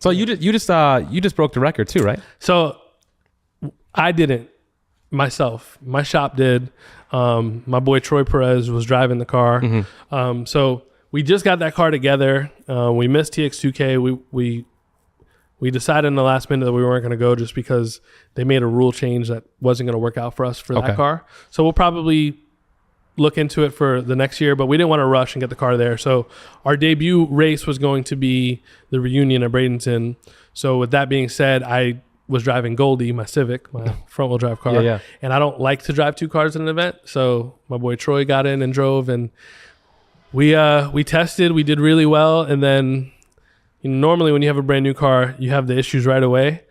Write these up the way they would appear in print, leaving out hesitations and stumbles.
So you just broke the record too, right? So I didn't myself. My shop did. My boy Troy Perez was driving the car. So we just got that car together. We missed TX2K. We decided in the last minute that we weren't going to go just because they made a rule change that wasn't going to work out for us for that car. So we'll probably look into it for the next year, but we didn't want to rush and get the car there. So our debut race was going to be the reunion at Bradenton. So with that being said, I was driving Goldie, my Civic, my front wheel drive car. And I don't like to drive two cars in an event. So my boy Troy got in and drove, and we tested, we did really well. And then normally when you have a brand new car, you have the issues right away.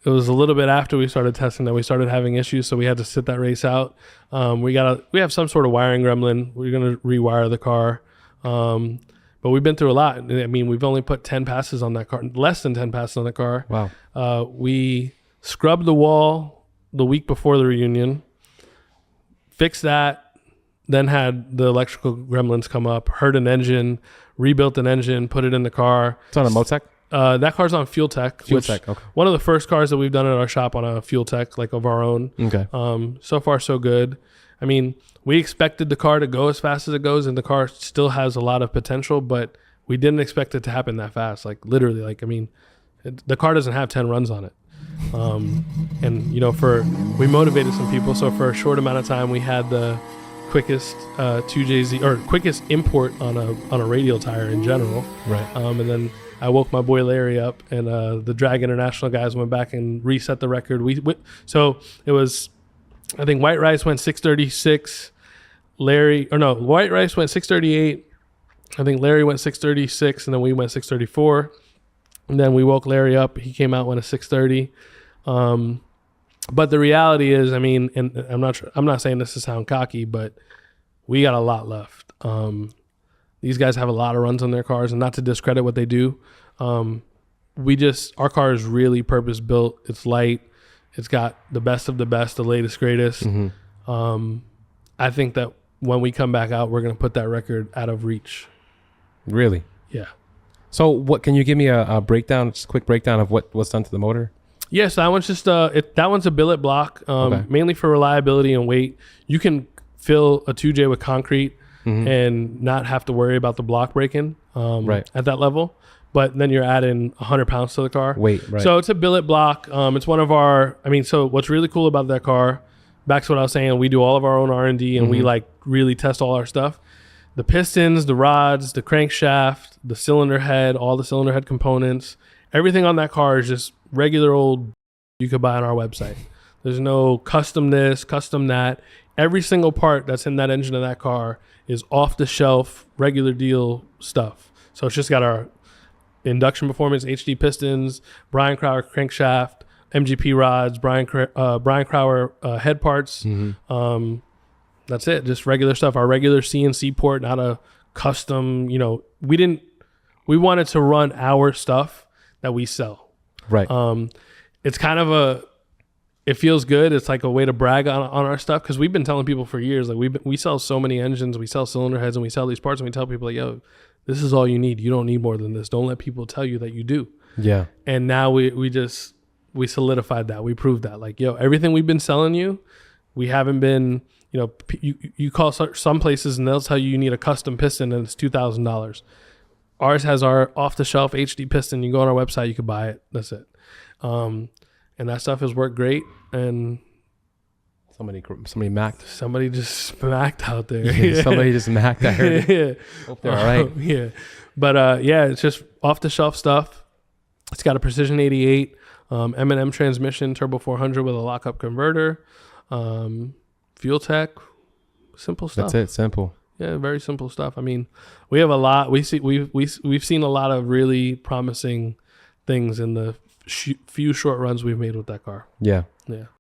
It was a little bit after we started testing that we started having issues, so we had to sit that race out. We have some sort of wiring gremlin. We're going to rewire the car. But we've been through a lot. I mean, we've only put 10 passes on that car, less than 10 passes on the car. Wow. We scrubbed the wall the week before the reunion, fixed that, then had the electrical gremlins come up, heard an engine, rebuilt an engine, put it in the car. It's on a Motec? That car's on Fuel Tech. Okay. One of the first cars that we've done in our shop on a Fuel Tech, like of our own. Okay. So far, so good. I mean, we expected the car to go as fast as it goes, and the car still has a lot of potential, but we didn't expect it to happen that fast. Like literally, like, I mean, the car doesn't have 10 runs on it. And we motivated some people. So for a short amount of time, we had the quickest 2JZ or quickest import on a radial tire in general. Right. And then I woke my boy Larry up, and the Drag International guys went back and reset the record. So it was, I think White Rice went 636. White Rice went 638. I think Larry went 636, and then we went 634. And then we woke Larry up. He came out went a 630. But the reality is, I mean, and I'm not saying this to sound cocky, but we got a lot left. These guys have a lot of runs on their cars, and not to discredit what they do. Our car is really purpose built. It's light. It's got the best of the best, the latest, greatest. I think that when we come back out, we're going to put that record out of reach. Really? Yeah. So what, can you give me a breakdown, just a quick breakdown of what's done to the motor? Yes, that one's just that one's a billet block, mainly for reliability and weight. You can fill a 2J with concrete and not have to worry about the block breaking at that level. But then you're adding 100 pounds to the car. Weight, right. So it's a billet block. It's one of our, so what's really cool about that car, back to what I was saying, we do all of our own R&D and we like really test all our stuff. The pistons, the rods, the crankshaft, the cylinder head, all the cylinder head components, everything on that car is just regular old you could buy on our website. There's no custom this, custom that. Every single part that's in that engine of that car is off the shelf, regular deal stuff. So it's just got our Induction Performance HD pistons, Brian Crower crankshaft, MGP rods, Brian Crower head parts. That's it. Just regular stuff. Our regular CNC port, not a custom. We wanted to run our stuff that we sell. Right. It's kind of it feels good. It's like a way to brag on our stuff, because we've been telling people for years, like we sell so many engines, we sell cylinder heads, and we sell these parts, and we tell people like, yo, this is all you need. You don't need more than this. Don't let people tell you that you do. Yeah. And now we solidified that. We proved that. Like, yo, everything we've been selling you, we haven't been, you call some places and they'll tell you need a custom piston and it's $2,000. Ours has our off-the-shelf HD piston. You go on our website, you can buy it. That's it. And that stuff has worked great. And somebody macked. Somebody just smacked out there. Yeah. Somebody just macked. I heard it. Yeah. Hope they're all right. Yeah. But it's just off-the-shelf stuff. It's got a Precision 88 M&M transmission, Turbo 400 with a lockup converter, Fuel Tech, simple stuff. That's it, simple. Yeah, very simple stuff. I mean, we have a lot. We've seen a lot of really promising things in the few short runs we've made with that car. Yeah. Yeah.